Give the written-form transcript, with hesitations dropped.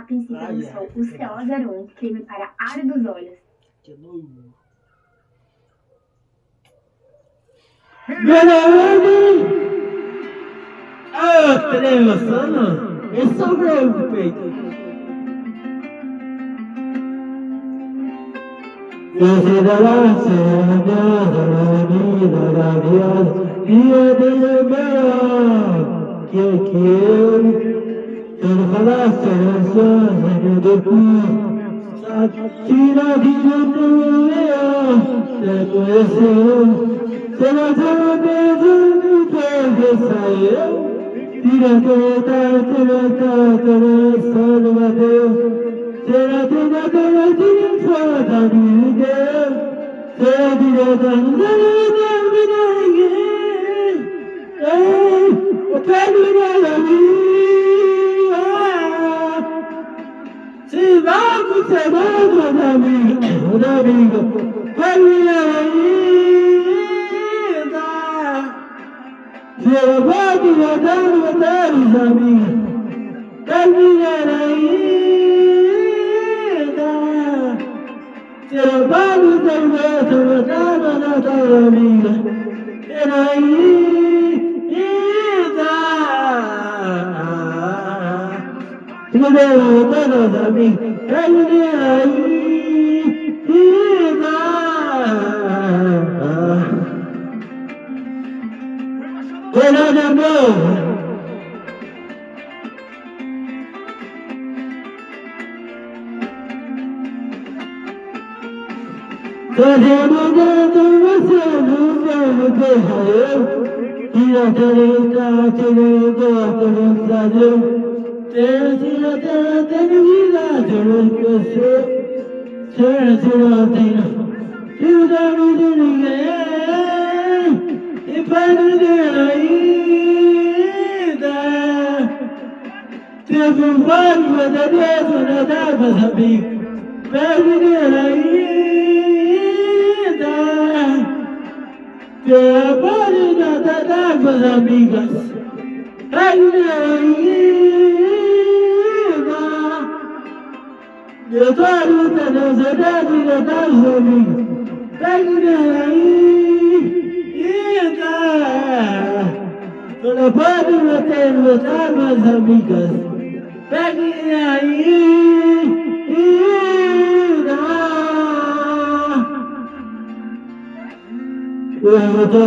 princípio do sol, o CO01, creme para ar dos olhos. Que nojo. Galera, tenemos sono e sobre o peito. Eu sei da laça, da vida, da viagem, dia de meu, que eu, quero falar, ser do cu, tira de dentro eu, te conheceu, será tão mesmo que saiu. Tira solo bateu. Será tudo aquela de foda de Deus. Será direita, não dá ninguém. Ei, eu pego nela minha. Se vai você vai da amiga. Pego nela ainda. Se eu vou matar os amigos, terminar ainda. Se eu vou matar os amigos, terminar ainda. Se eu vou matar os amigos, terminar ainda. Pelo de amor. Fazendo dentro você no mesmo terreiro. Tira tira gosta no fazer. Tira vida, tira você. Tira tira de ninguém. E para ver ainda. Teve vago da dentro da dava amigo. Para ver ainda. Pela página da dava amigas. Ainda. Eu tô lutando na cidade das amigas. Toda pode botar nas amigas. Pegue ainda. Eu tô